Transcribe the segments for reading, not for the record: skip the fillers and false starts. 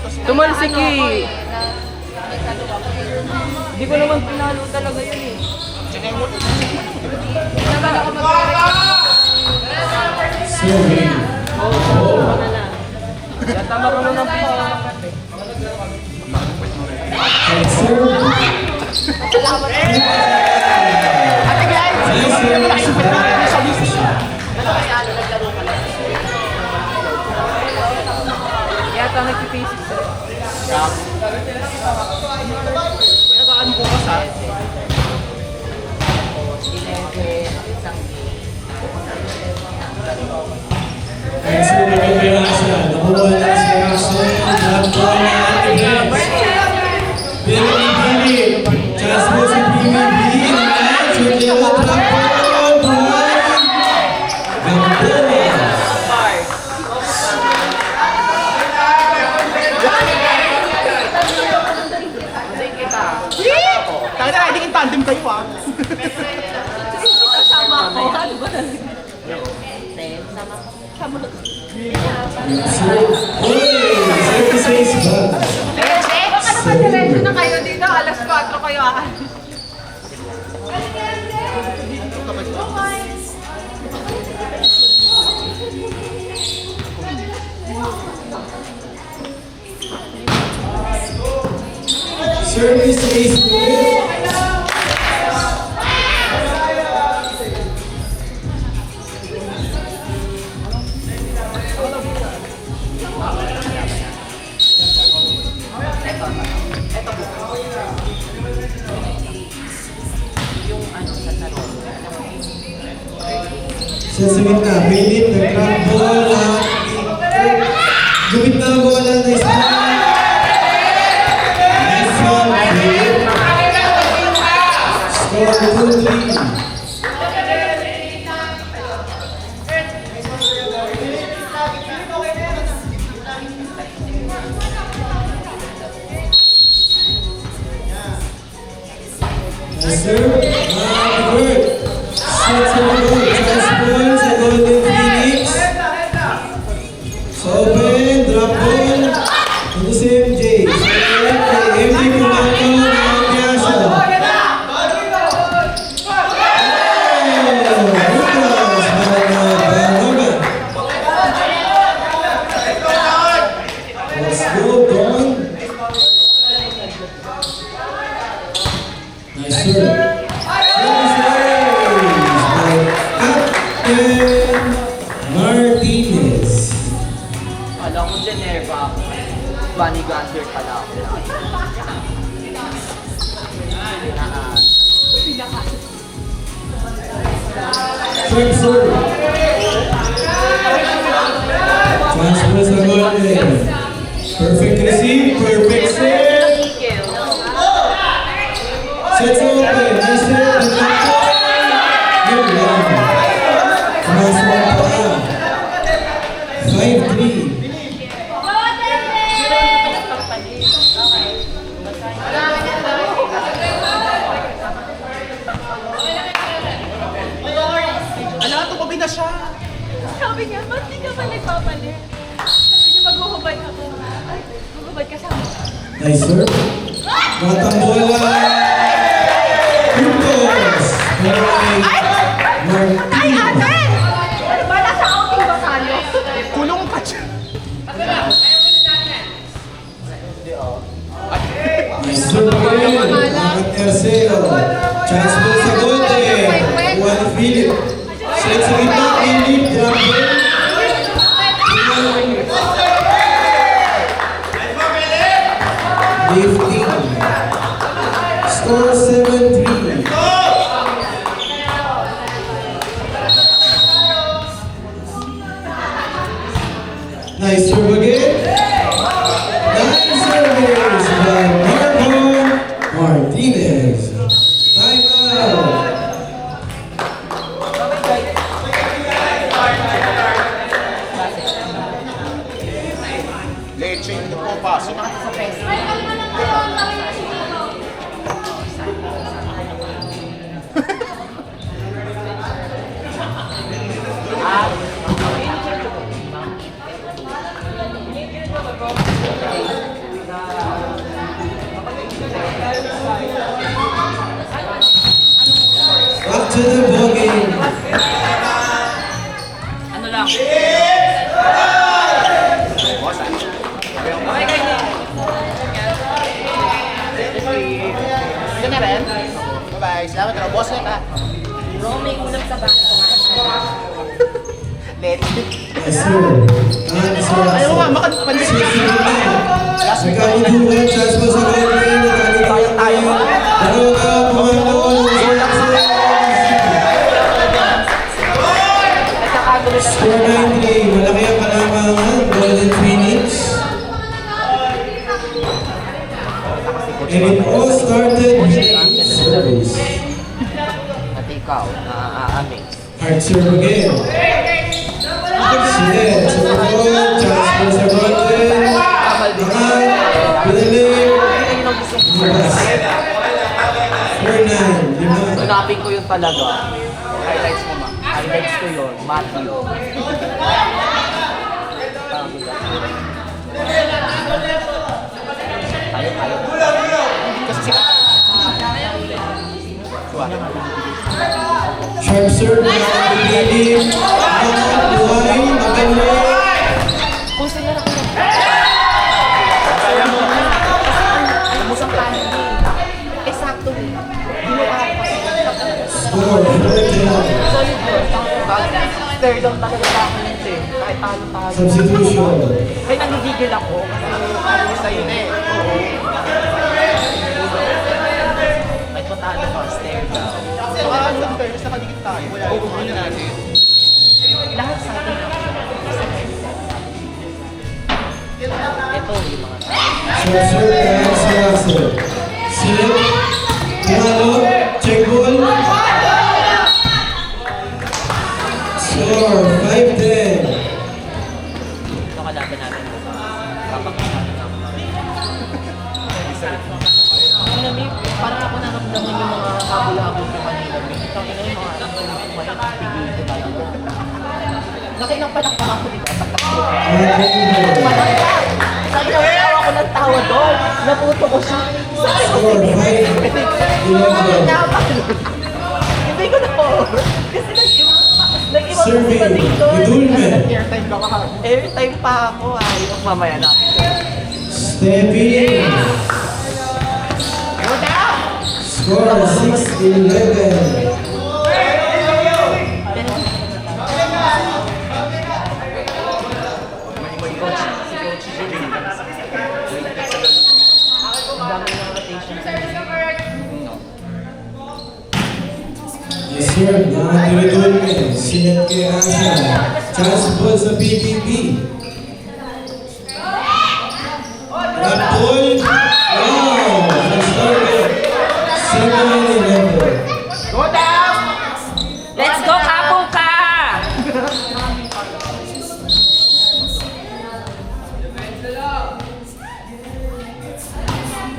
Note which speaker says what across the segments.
Speaker 1: Tumalsik eh. Hindi ko naman pinalo talaga yun eh.
Speaker 2: Naman ako mag-record.
Speaker 3: Serving.
Speaker 1: Oo, na lang. Kaya tama ko na lang po.
Speaker 3: And serve.
Speaker 2: Ate guys!
Speaker 3: Nice service.
Speaker 1: Yata nagpipisis eh.
Speaker 4: Kuya, kaano po ka sa?
Speaker 3: And serving ang Pirasa. Nakuha na si Russell. Nakuha na ang Evans. Billy. Chance mo si PBB. And Chutila Trapo. Ganda.
Speaker 4: Tayo na, hindi in tandem kayo ah.
Speaker 2: Kasama ko. Ano ba talaga?
Speaker 3: Service ace ba?
Speaker 2: Baka naman diretso na kayo dito. Alas 4 kayo aalis.
Speaker 3: Service ace ba? Sa gitna, Philip, nag-grab ball at gumit na ang bola na isa. Nice one, Philip. Score 2-3. Nice serve. Good. Sets on the goal. Chance ball sa Golden Phoenix. So open, drop ball. Ito si MJ. Kay MJ Pumato ng Piazza. Let's go, Don. Nice serve. Captain Martinez.
Speaker 1: Alam ko Geneva ako. Bunny Gander pala ako.
Speaker 3: Third serve. Chance mo sa Golden. Perfect receive, perfect save. Sets open. Nice serve. Good one. Mas one pa. 5-3.
Speaker 4: Ala, tumabi na siya.
Speaker 2: Sabi niya, ba't di ka ba nagpapalit? Sabi niya, maghuhubad ako. Ay, maghuhubad ka sa akin.
Speaker 3: Nice serve. Batang bola. Puntos.
Speaker 2: Ay, ate! Ano ba? Nasa outing ba tayo?
Speaker 4: Kulong ka siya.
Speaker 3: Nice serve again. Bakit Terceo. Chance mo sa Golden. Juan Philip. Set sa gitna. Philip. Drop ball. Lifting. Score 7-3. Nice serve again. Nice service by Marco Martinez. Time out.
Speaker 4: Leche, hindi po pasok.
Speaker 1: Ah,
Speaker 3: to the ball game.
Speaker 1: Ano lang? Okay, kayo.
Speaker 4: Ito na rin. Bye-bye. Salamat ka. Boss na ka.
Speaker 2: May ulam sa bahay.
Speaker 4: Let it.
Speaker 3: Yes, sir.
Speaker 4: Ayaw nga, makapandit.
Speaker 3: Nagkabuduhan, chance po sa goal line. Nagkabuduhan tayo. Dalawa ka, Panginoon. Score 9-3. Malaki ang kalamangan. Golden Phoenix. And it all started with service.
Speaker 1: At ikaw, na-amaze.
Speaker 3: Hard serve again. Sinet, sa ball, chance po sa goal line. Pinalig. Lumabas. 4-9. Lima.
Speaker 1: Hanapin ko yun talaga. Highlights mo, ma. Highlights ko yun. Matthew. Tayo.
Speaker 4: Kasi si
Speaker 3: Sharp serve na Piliin. Buhay, magaling.
Speaker 2: Kung sino na kayo. Musang kanin. Eksakto.
Speaker 3: Score 4-10.
Speaker 1: Solid yun. Third down talaga sa akin yun eh. Kahit talo-talo.
Speaker 3: Substitution.
Speaker 1: Ay, nanggigigil ako. Kasi sa'yo na eh. Oo. May patalo pa, stare down.
Speaker 4: Sa fairness, nakadikit tayo. Wala yung ano natin.
Speaker 2: Lahat sa atin.
Speaker 1: Ito yung mga
Speaker 3: Short serve kaya si Russell. Silip. Tumalo. Check ball. Score 5-10.
Speaker 1: ito kalaban natin. Kapag-kapag parang ako naramdaman yung mga habol-habol ko kanina. Itang ina yung mga tigil ko talaga. Nakinang palakpak ako dito. Sabi na tawa ko ng tawa doon. Natuto ko siya. Sabi ko,
Speaker 3: Score 5-11.
Speaker 1: hindi ko na po. Kasi nag-iwan ko
Speaker 3: Serving.
Speaker 1: sa dito.
Speaker 3: Gedulmen.
Speaker 4: Airtime ka ka.
Speaker 1: Airtime pa ako. Ayaw, mamaya natin.
Speaker 3: Stepping. Score 6-11. Yes, sir. Nakakiritual Sinet kay Asha. Chance ball sa PBB. Rapol. Wow! Started. 7-11.
Speaker 2: Let's go, Kapuka!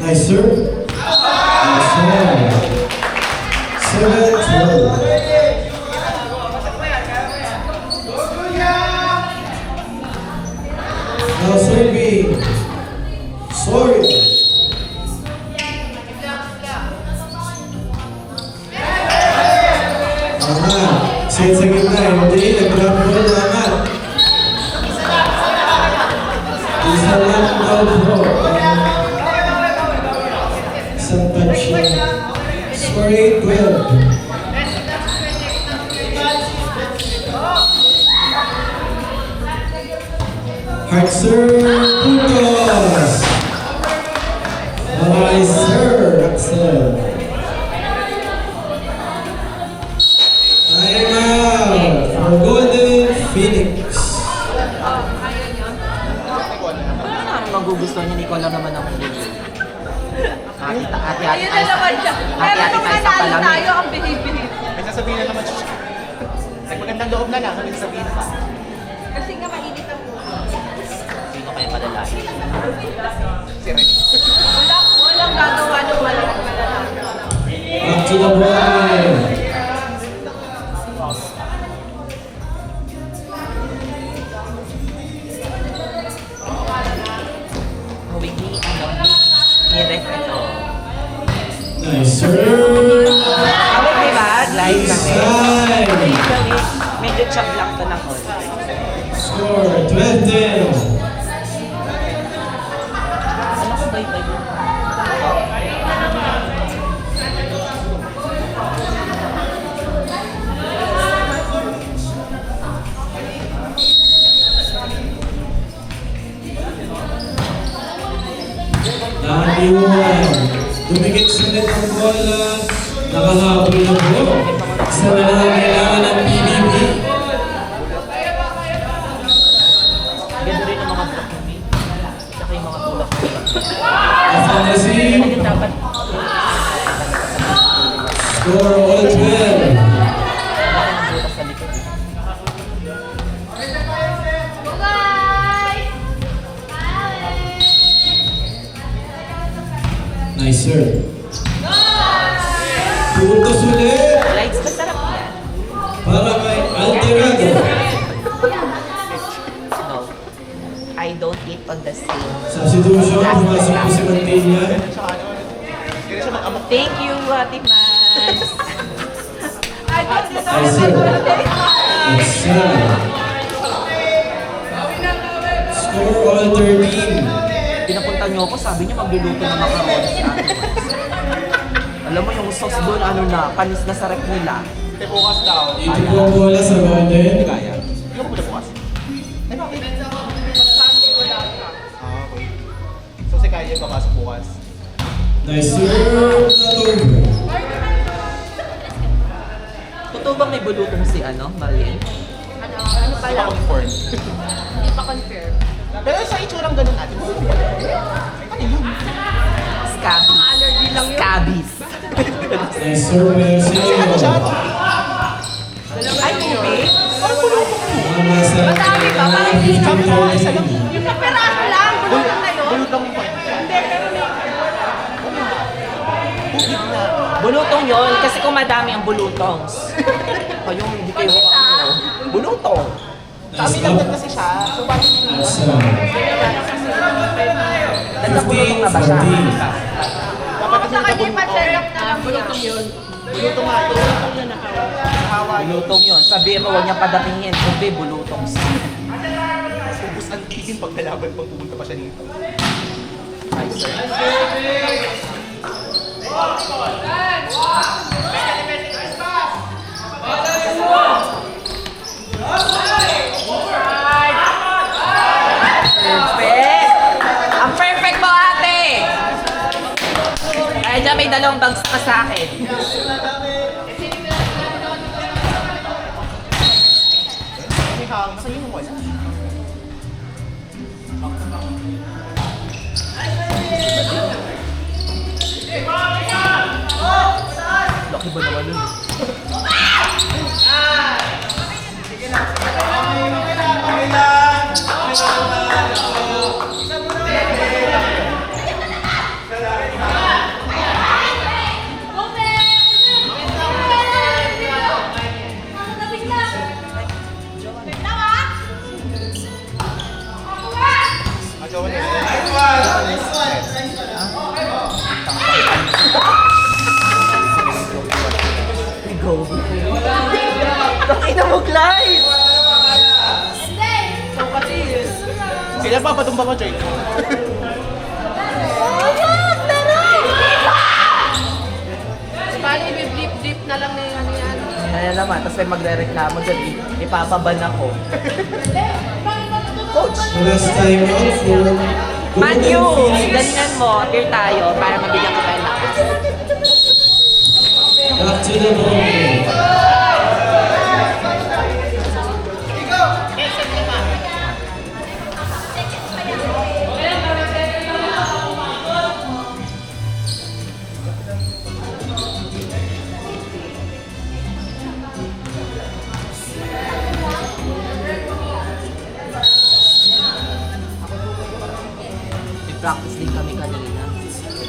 Speaker 3: Nice, sir. Nice, sir. 7-12. Now serving. Sorry. Set sa gitna. Hindi. Nag-drop ball na angat. Isa lang daw po. Isang touch lang. Score 8-12. Hard serve, puntos! Alright, sir, Axel. Time out for Golden Phoenix.
Speaker 1: Ano magugustuhan niya? Ikaw lang naman ang hindi. Ate-ate
Speaker 2: Ayun na naman siya. Pero nung nanalo tayo, ang bihib-bihib.
Speaker 4: May sasabihin na naman siya. Nagmagandang loob na lang. May sasabihin pa.
Speaker 2: Kasi nga mainit ang buhay.
Speaker 1: Sino kaya malalahi?
Speaker 4: Si Rex.
Speaker 2: Walang gagawa ng malamang malalaki.
Speaker 3: Back to the ball.
Speaker 1: Huwing ni, ni Ref ito.
Speaker 3: Nice, sir.
Speaker 1: Ako, di ba? Like,
Speaker 3: Nice side.
Speaker 1: Usually, medyo chub lang to ng all.
Speaker 3: Score 12-10.
Speaker 1: Ano ko ba yun?
Speaker 3: Nakatiwan. Dumikit sa net ng bola. Nakahabol na po. Isa na lang ang kailangan ng PBB.
Speaker 1: Ganda rin ang mga block ng main. Tsaka yung mga tulak.
Speaker 3: Off on receive.
Speaker 1: Yung dapat
Speaker 3: Score all 12.
Speaker 1: butas sa likod.
Speaker 3: Nice sir. Puntos ulit.
Speaker 1: Lights, masarap yan.
Speaker 3: Para kay Alterado.
Speaker 1: No. I don't eat on the same.
Speaker 3: Substitution. Pumasok po si Mantilla.
Speaker 1: Thank you, Ate Mans.
Speaker 3: Nice sir. Excel. Score all 13.
Speaker 1: Pinapunta niyo ako, sabi niyo magluluto ng macaroni si Ate Mans. Alam mo yung sauce doon, ano na, panis na sa rep nila.
Speaker 4: Ate, bukas daw.
Speaker 3: Dito po ang bola sa Golden.
Speaker 4: Kaya. Hindi ko pumunta bukas. Ay, bakit? Ah, okay. So, si Kaya yung papasok bukas.
Speaker 3: Nice serve. Not over.
Speaker 1: Totoo bang may bulutong si Mariel?
Speaker 2: Ano pa
Speaker 4: Hindi
Speaker 2: lang?
Speaker 4: pa confirm.
Speaker 2: Hindi pa confirm.
Speaker 4: Pero sa itsurang ganun natin. Ano yun?
Speaker 1: Scabies.
Speaker 2: Allergy lang yun.
Speaker 1: Scabies.
Speaker 3: Nice serve.
Speaker 4: Ano siya?
Speaker 3: Mercy.
Speaker 1: Ay, maybe.
Speaker 3: Tama sa
Speaker 2: Madami pa, parang hindi na.
Speaker 3: 15-13.
Speaker 2: Yung kaperaso lang, bulutong na yun.
Speaker 4: Bulot lang yung point.
Speaker 2: Hindi, pero may...
Speaker 1: Bulutong yon kasi kung madami ang bulutongs. O yung hindi kayo ano. Bulutong.
Speaker 4: Kami
Speaker 3: Nice
Speaker 4: lang
Speaker 3: up.
Speaker 4: kasi siya. So, parang
Speaker 3: Nice serve.
Speaker 1: Dahil bulutong na ba siya?
Speaker 3: 15-14.
Speaker 4: dapat
Speaker 2: Sa kanya ipa-check up na lang bulutong yun.
Speaker 4: Bulutong nga ito. Bulutong na nakawa.
Speaker 1: Bulutong yun. Sabihin mo, huwag niya padatingin. Kundi bulutong siya.
Speaker 4: Ubus ang tigin pag nalaban pag pumunta pa siya dito.
Speaker 1: Ay, sir. Perfect! Ang perfect mo, ate! Ay, dyan may dalawang bags pa sa akin.
Speaker 4: May hang. Saan yung wala?
Speaker 1: Laki ba naman yun?
Speaker 4: Jowa niya.
Speaker 1: We go. Nakita mo, Clyde! So kasi,
Speaker 4: Sila papatumba ko, Joy.
Speaker 2: Bali, may blip-blip na lang na ano yan.
Speaker 1: Ayan naman, tapos may magre-reklamo dyan, ipapaban ako. Coach!
Speaker 3: Last time out for
Speaker 1: Man
Speaker 3: Golden
Speaker 1: U,
Speaker 3: Phoenix.
Speaker 1: galingan mo, tear tayo para mabigyan kita ng lakas.
Speaker 3: Back to the ball.
Speaker 1: Practice din kami kanina.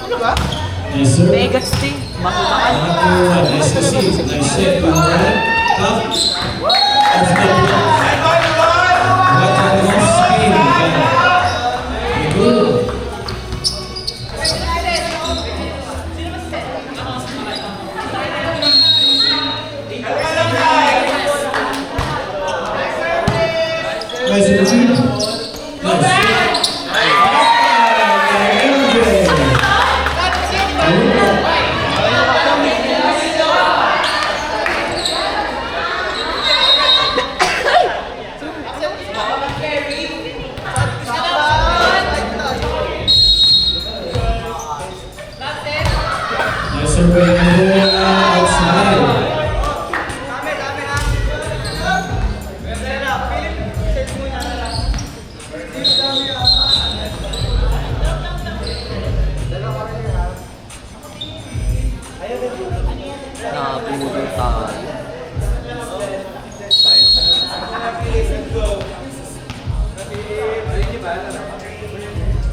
Speaker 4: Ano ba?
Speaker 3: Nice serve.
Speaker 1: Megas din, mahulaan.
Speaker 3: Nice to see. Nice set. Right. Up. Off the block. What a long spin. Very good. Serve by Noah outside.
Speaker 1: Nabulol tayo.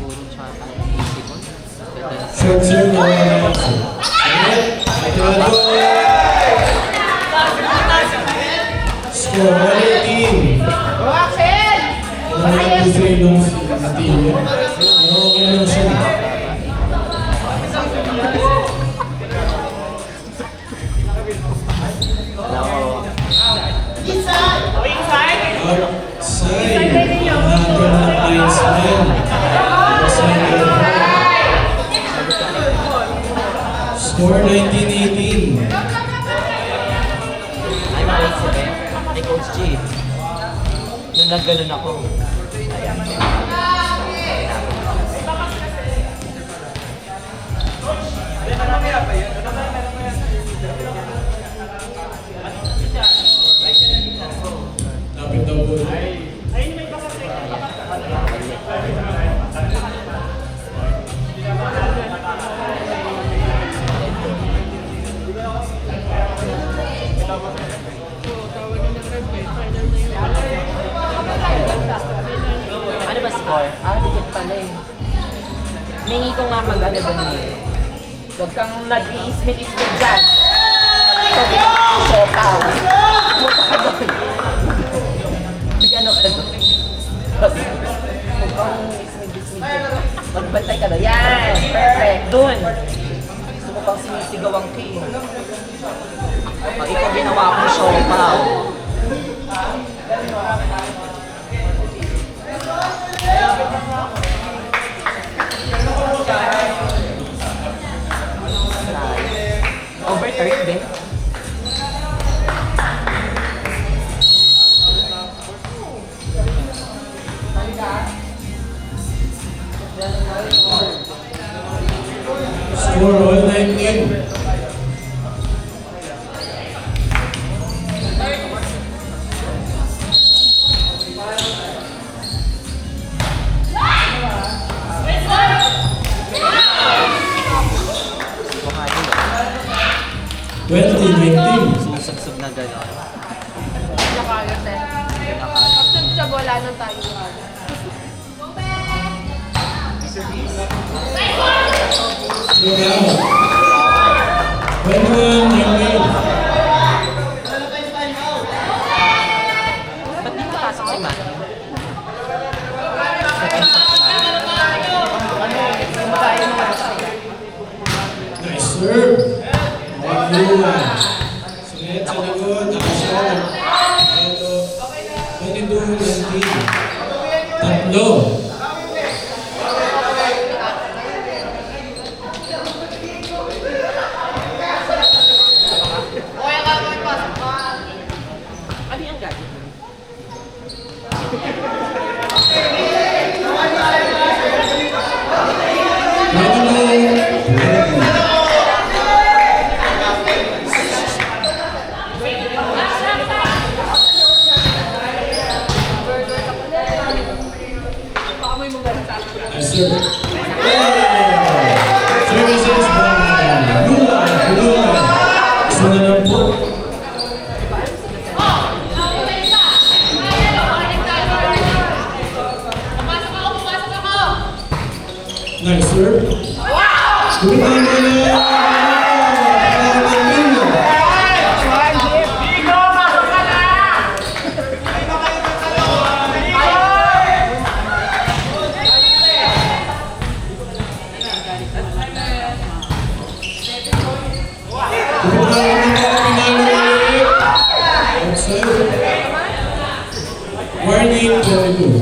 Speaker 1: Puro tsaka easy ko.
Speaker 3: Short serve Noah outside. Ito. Score 118.
Speaker 4: Go, Axel!
Speaker 3: Wala na 2-3 nung team. Okay lang siya. Outside. Hanggang ng linesman. Score 19-18.
Speaker 1: Ay, maisip eh. Ay, Coach G. Nung nagganon ako.
Speaker 3: Lapit daw po.
Speaker 1: Ano ba score? Dikit pala eh. Mingi ko nga mag-ano doon eh. Huwag kang nag-i-ismit-ismit dyan. Sabi ko, sopa. Pumunta ka doon. Bigyan ka doon. Huwag kang ismit-ismit. Magbantay ka doon. Yan! Perfect! Doon! Gusto mo pang sinisigaw ang key. Ikaw ginawa kong sopa. Over third, Ben.
Speaker 3: Score all 19.
Speaker 1: Mukha nyo.
Speaker 3: 20-19.
Speaker 1: Susag-sug na gano'n.
Speaker 2: Nakayot eh.
Speaker 1: Nakaya.
Speaker 2: After sa bola nang tayo.
Speaker 3: Look out. 21-19.
Speaker 1: Ba't di pasok si Manny?
Speaker 3: Nice serve. Ayun. Sunod sa likod. Nakashot. Ito. 22-19. Tatlo.
Speaker 1: Ano yung gagawin?
Speaker 3: Nice serve. Services by Lula. Isa na lang po. Nice serve. Kumitahan mo na. Warning 22.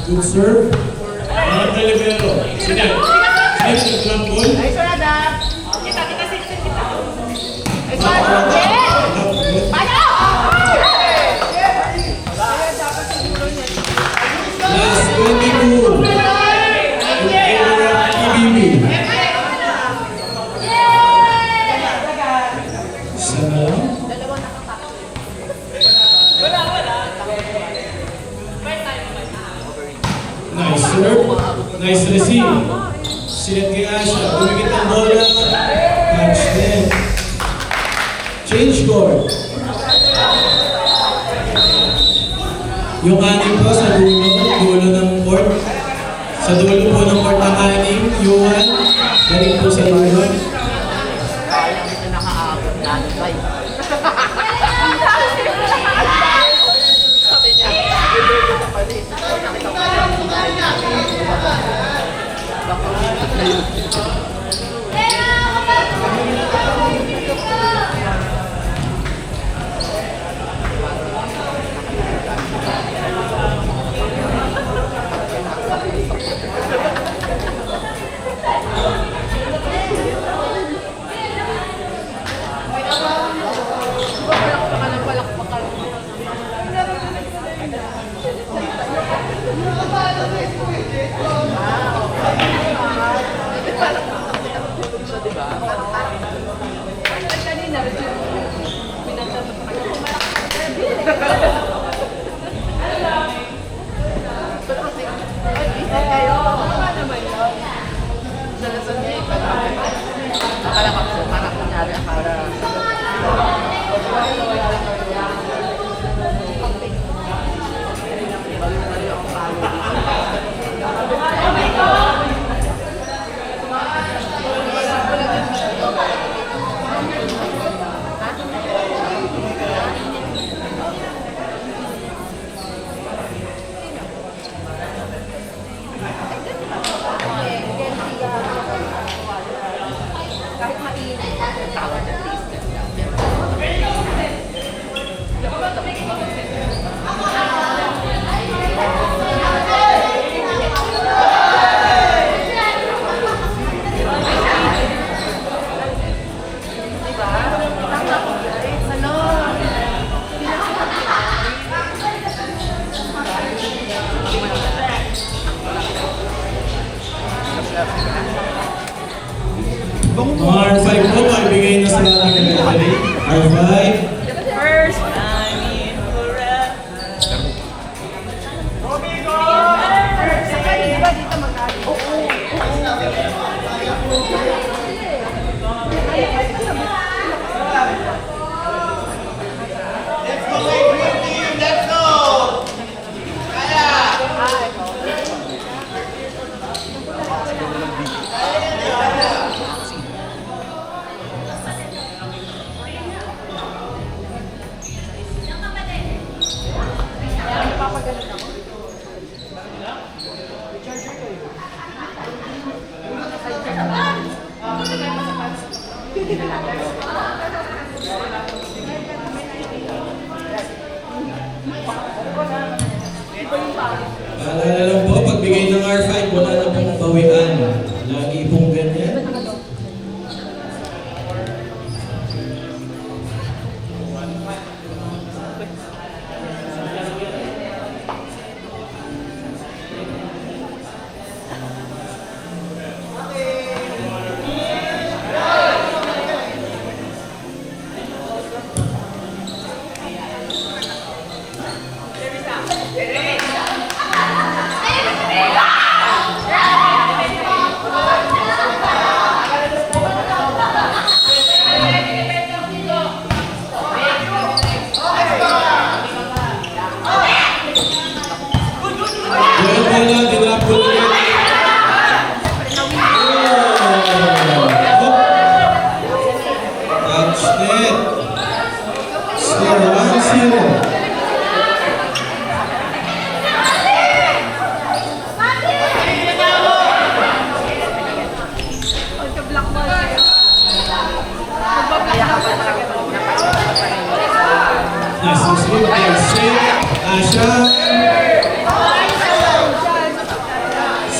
Speaker 3: Good serve. Mga Calivero. Sinan. Sinan sa club ball.
Speaker 2: Kita, 6 kita. Ay, paano?
Speaker 3: Isa na lang. Nice serve. Nice receive. Sinet kay Asha. Tumikit ang bola. Catch net. Change score. Yung anim po sa dulo ng court. Sa dulo po ng court ng anim, Yuan. Galing po sa dulo.
Speaker 1: Kaya hindi na nakaabot na ano ba eh. Sabi niya, "Bibigyan ko pa rin." Nakita ko na yun. Akala ko, parang kunyari, akala.
Speaker 3: Mga R5 po, maibigay na sa ating referee. R5.
Speaker 2: First time in forever.
Speaker 3: Paalala lang po, pagbigay ng R5, wala na pong bawian. Lagi pong ganyan.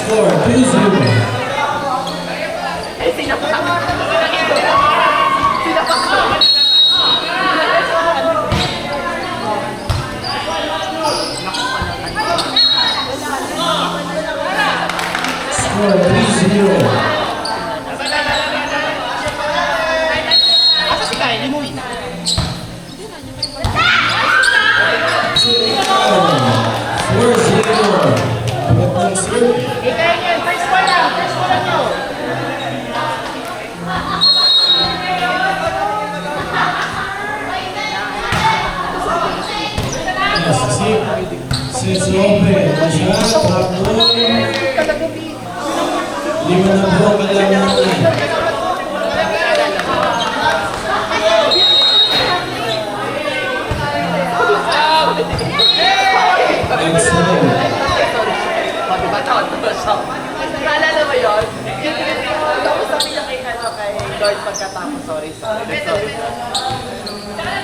Speaker 3: Score 2-0. Taylor. Pagat ng serve.
Speaker 4: Ikaw yan, first one lang nyo.
Speaker 3: Sets open. Masyad. Drop ball. 5 na po ang kailangan. Excellent.
Speaker 1: O, diba tawag mo siya? Naalala mo yun? Tapos sabi niya kay Lord pagkatapos, sorry.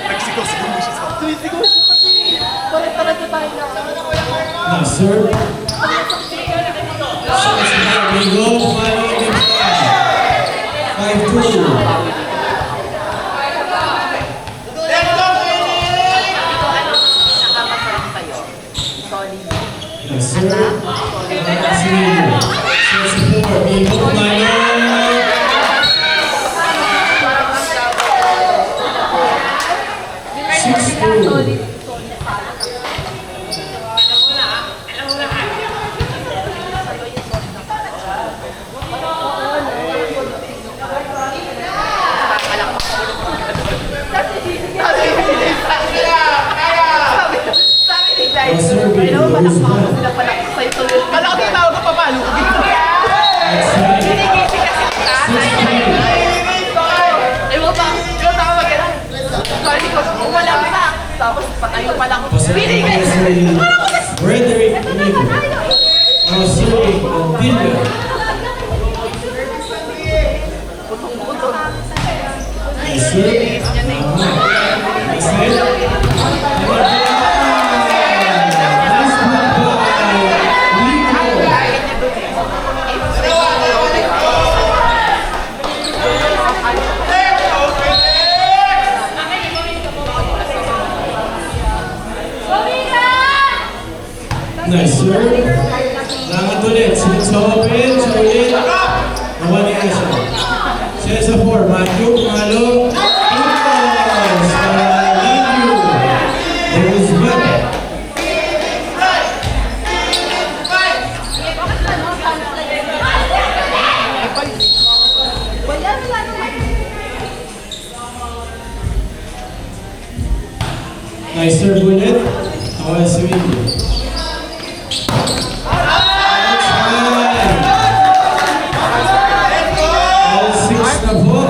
Speaker 4: Nagsigaw-sigaw mo siya sa
Speaker 1: Tumisigaw siya kasi. Parang talaga tayo na.
Speaker 3: Now serve. Bigo. Following the play. 5-2.
Speaker 1: Ito, ano nakamasarap sa'yo? Sorry.
Speaker 3: Now serve. Sets 4. Bigo. Minor.
Speaker 1: Parang ang
Speaker 3: Solid. 6-2.
Speaker 1: Sabi ni Guys, alam mo, malakpak sila pala sa ito.
Speaker 4: Kala ko tinawag ka pa paano?
Speaker 1: Ginigisi kasi ni tatay. Ewan ba, ikaw tawag ka na. Sabi ko, wala pa. Tapos patayo pa lang. Binigay.
Speaker 3: Frederick Amigo. Now serving Antilio. Nice serve. Nice head. Nice put by Lico. Nice serve. Langat ulit. Sets open. So ulit. Nawali na siya. Sets 4. Matthew. Pumalo. Impulse. Lidio. There is one. Nice serve ulit. Nawala si Lidio. All 6 na po.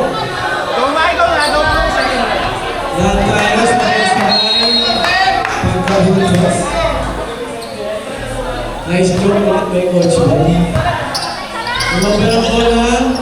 Speaker 4: Go na, go na sa inyo.
Speaker 3: Lahat tayo sa baseline. Pagkahulos. Nice job ulit by Coach. Umabala ko na.